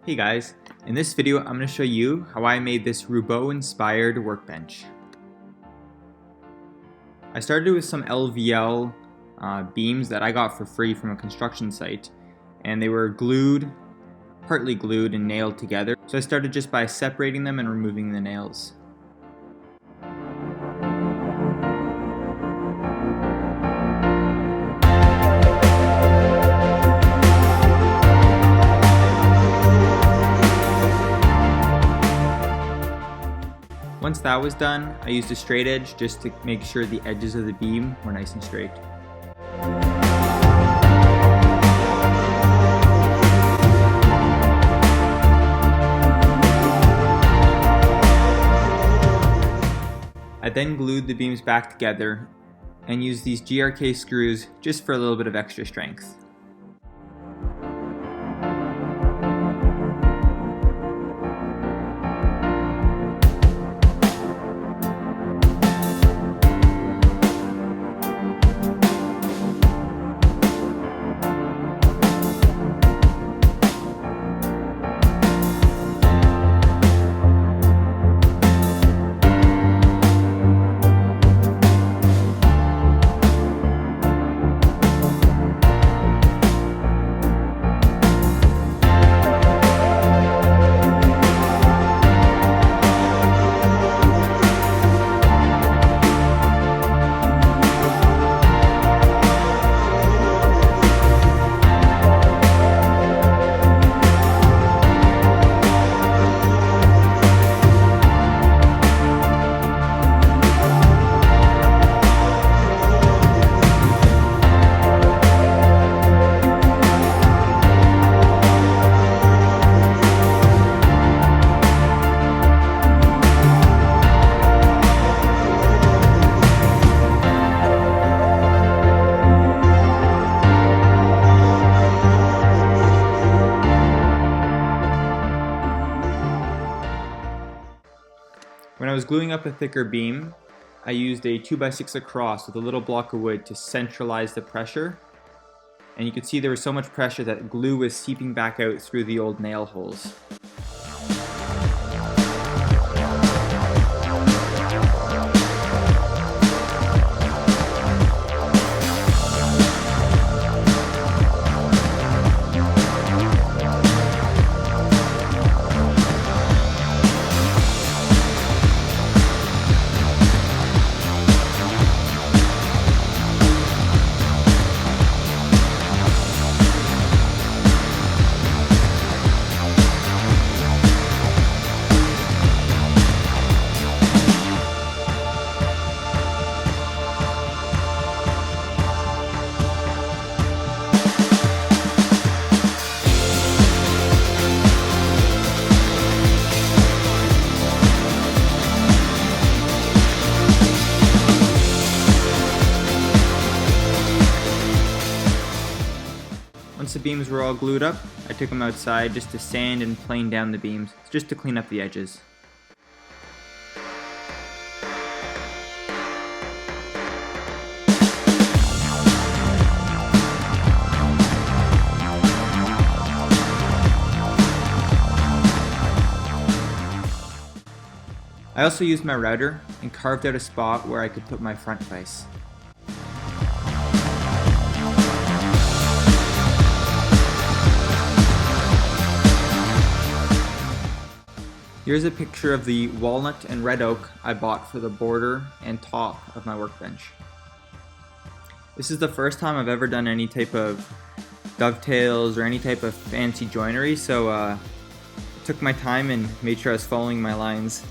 Hey guys, in this video I'm going to show you how I made this Roubo inspired workbench. I started with some LVL beams that I got for free from a construction site, and they were partly glued and nailed together. So I started just by separating them and removing the nails. Once that was done, I used a straight edge just to make sure the edges of the beam were nice and straight. I then glued the beams back together and used these GRK screws just for a little bit of extra strength. When I was gluing up a thicker beam, I used a 2x6 across with a little block of wood to centralize the pressure. And you could see there was so much pressure that glue was seeping back out through the old nail holes. Once the beams were all glued up, I took them outside just to sand and plane down the beams, just to clean up the edges. I also used my router and carved out a spot where I could put my front vise. Here's a picture of the walnut and red oak I bought for the border and top of my workbench. This is the first time I've ever done any type of dovetails or any type of fancy joinery, so I took my time and made sure I was following my lines.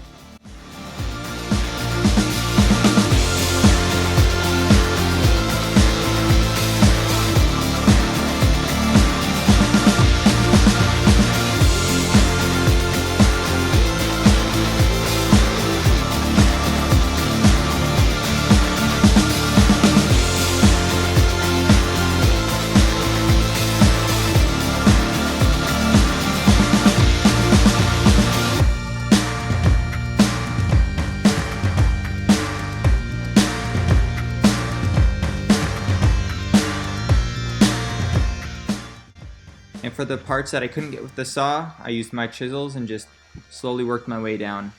for the parts that I couldn't get with the saw, I used my chisels and just slowly worked my way down.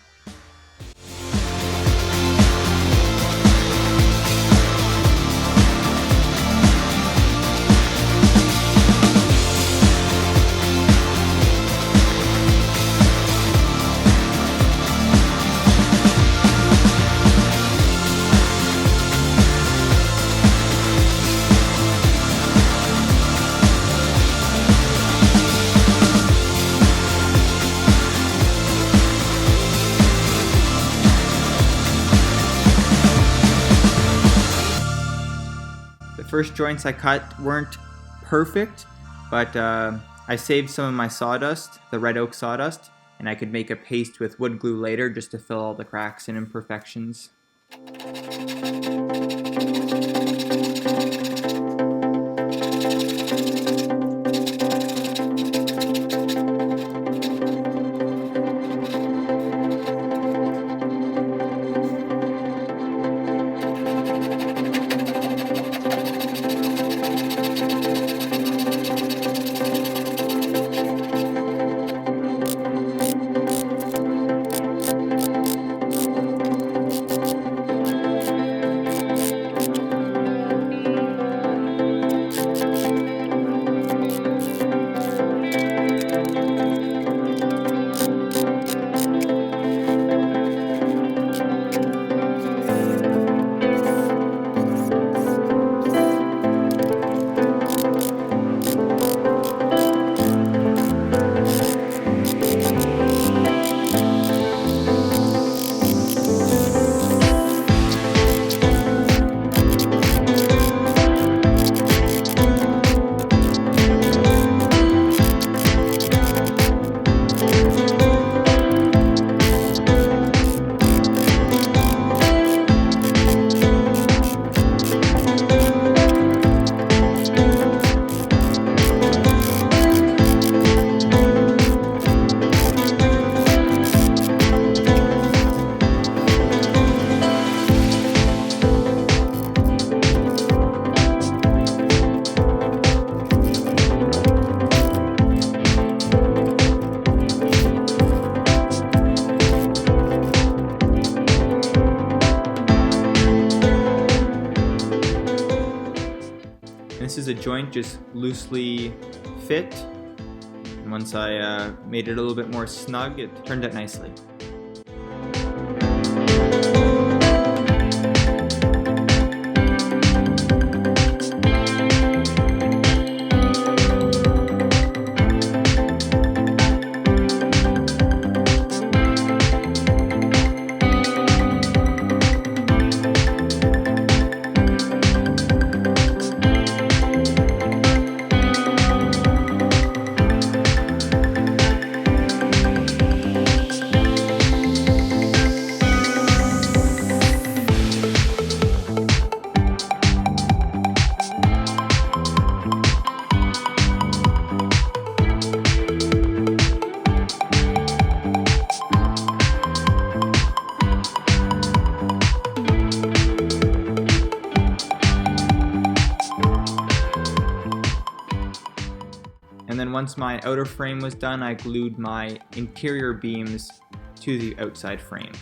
The first joints I cut weren't perfect, but I saved some of my sawdust, the red oak sawdust, and I could make a paste with wood glue later just to fill all the cracks and imperfections. This is a joint just loosely fit. And once I made it a little bit more snug, it turned out nicely. And then once my outer frame was done, I glued my interior beams to the outside frame.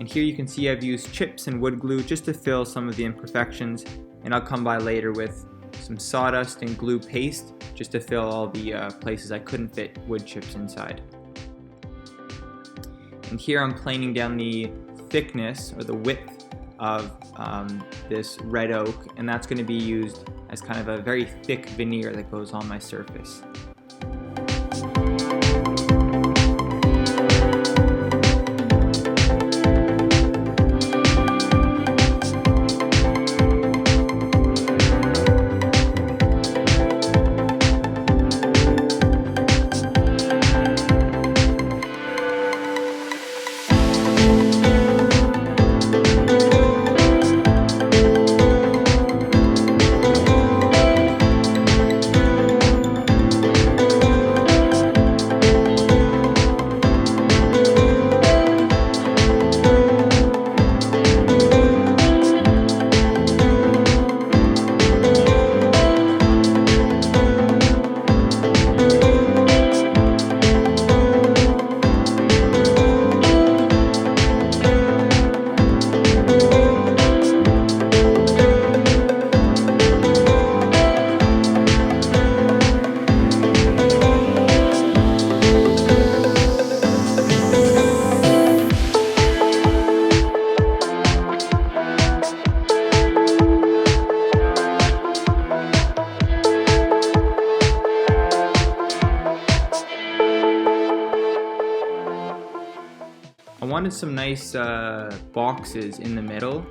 Here you can see I've used chips and wood glue just to fill some of the imperfections, and I'll come by later with some sawdust and glue paste just to fill all the places I couldn't fit wood chips inside. And here I'm planing down the thickness or the width of this red oak, and that's going to be used as kind of a very thick veneer that goes on my surface. wanted some nice boxes in the middle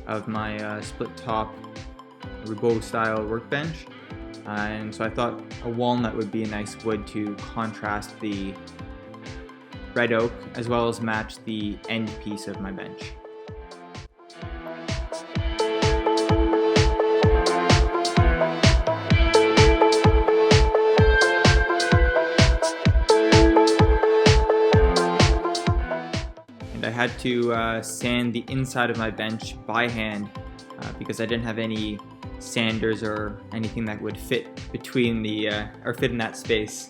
of my split top Roubo style workbench, and so I thought a walnut would be a nice wood to contrast the red oak as well as match the end piece of my bench. I had to sand the inside of my bench by hand because I didn't have any sanders or anything that would fit between the or fit in that space.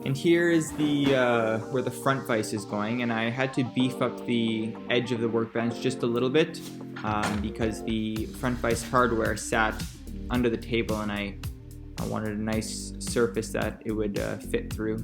And here is the where the front vise is going, and I had to beef up the edge of the workbench just a little bit because the front vise hardware sat under the table, and I wanted a nice surface that it would fit through.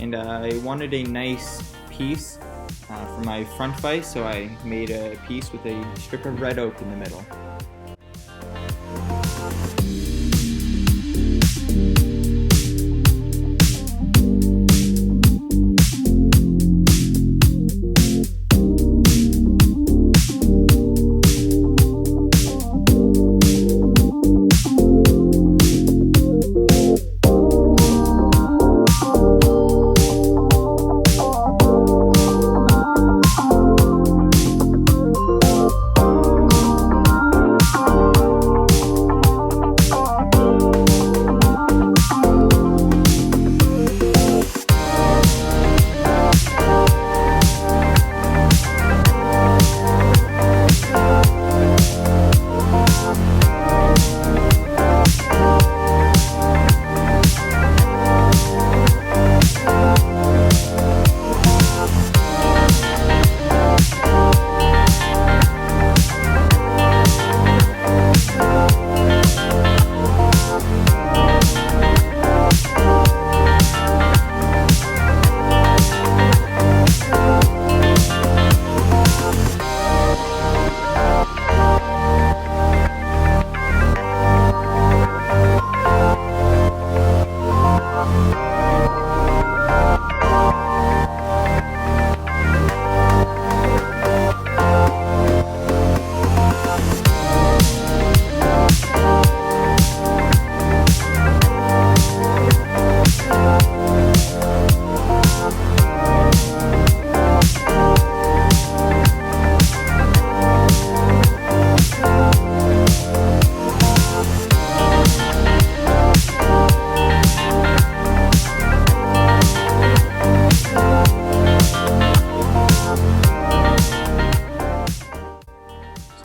And I wanted a nice piece for my front vise, so I made a piece with a strip of red oak in the middle.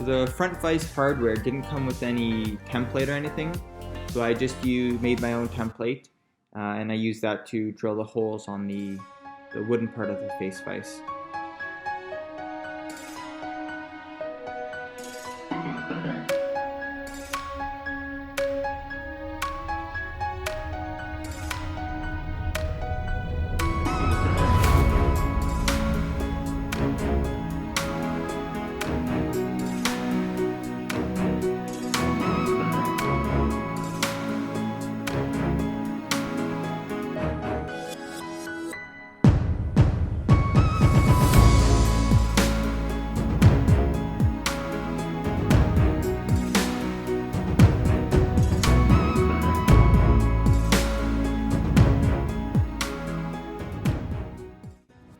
The front vise hardware didn't come with any template or anything, so So I just made my own template, and I used that to drill the holes on the wooden part of the face vise.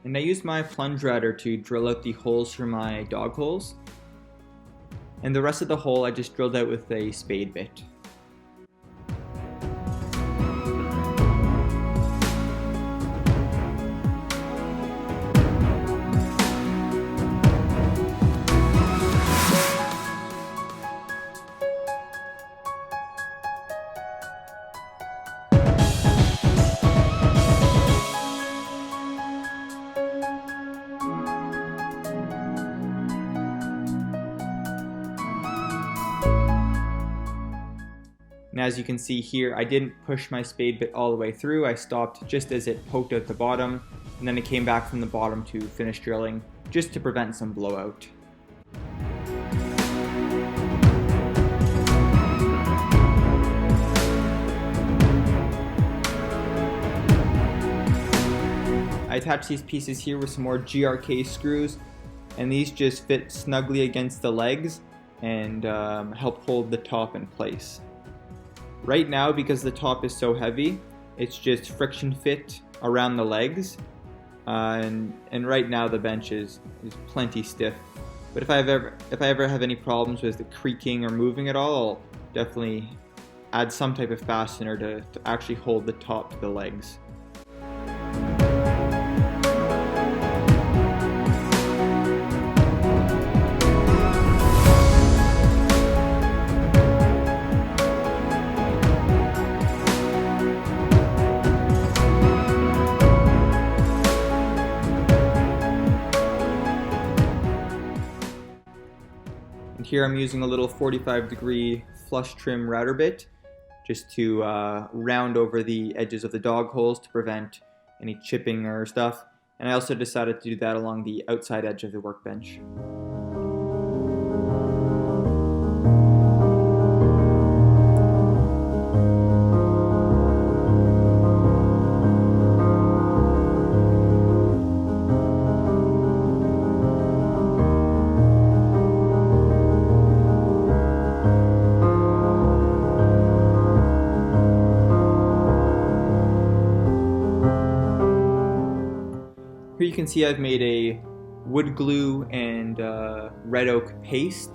And I used my plunge router to drill out the holes for my dog holes. And the rest of the hole I just drilled out with a spade bit. And as you can see here, I didn't push my spade bit all the way through. I stopped just as it poked out the bottom, and then it came back from the bottom to finish drilling, just to prevent some blowout. I attached these pieces here with some more GRK screws, and these just fit snugly against the legs and help hold the top in place. Right now, because the top is so heavy, it's just friction fit around the legs, and right now the bench is plenty stiff. But if I ever have any problems with the creaking or moving at all, I'll definitely add some type of fastener to actually hold the top to the legs. Here I'm using a little 45-degree flush trim router bit just to round over the edges of the dog holes to prevent any chipping or stuff. And I also decided to do that along the outside edge of the workbench. Here you can see I've made a wood glue and red oak paste,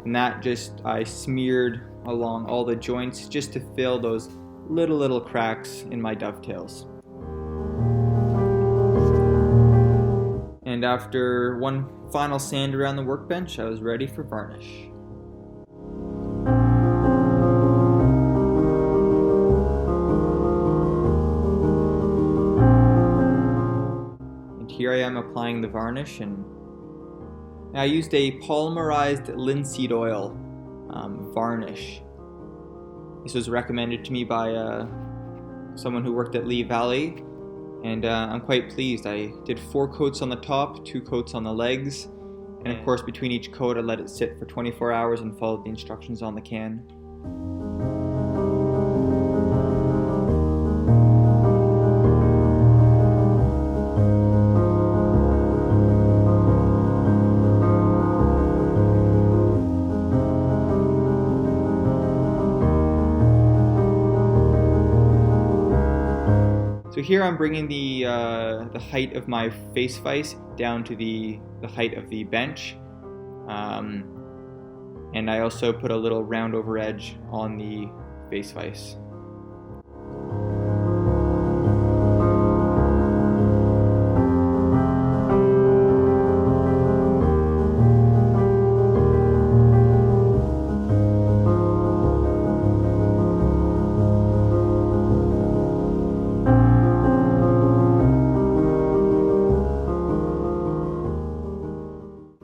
and that I smeared along all the joints just to fill those little cracks in my dovetails. And after one final sand around the workbench, I was ready for varnish. Here I am applying the varnish, and I used a polymerized linseed oil varnish. This was recommended to me by someone who worked at Lee Valley, and I'm quite pleased. I did 4 coats on the top, 2 coats on the legs, and of course between each coat I let it sit for 24 hours and followed the instructions on the can. So here I'm bringing the height of my face vise down to the height of the bench, and I also put a little round over edge on the face vise.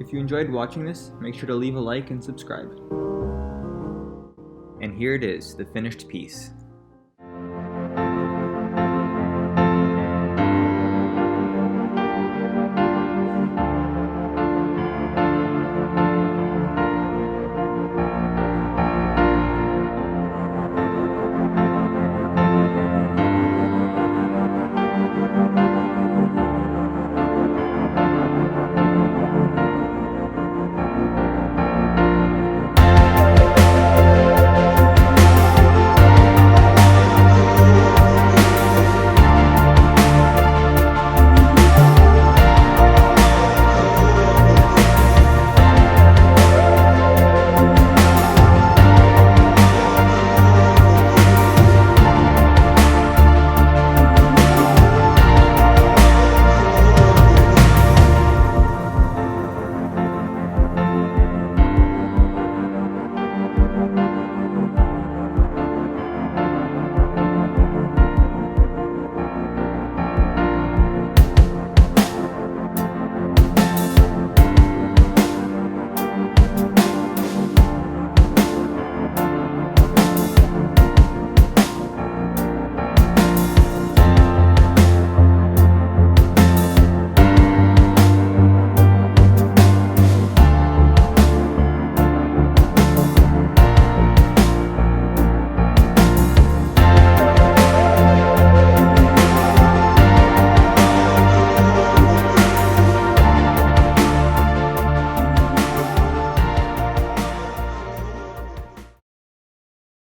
If you enjoyed watching this, make sure to leave a like and subscribe. And here it is, the finished piece.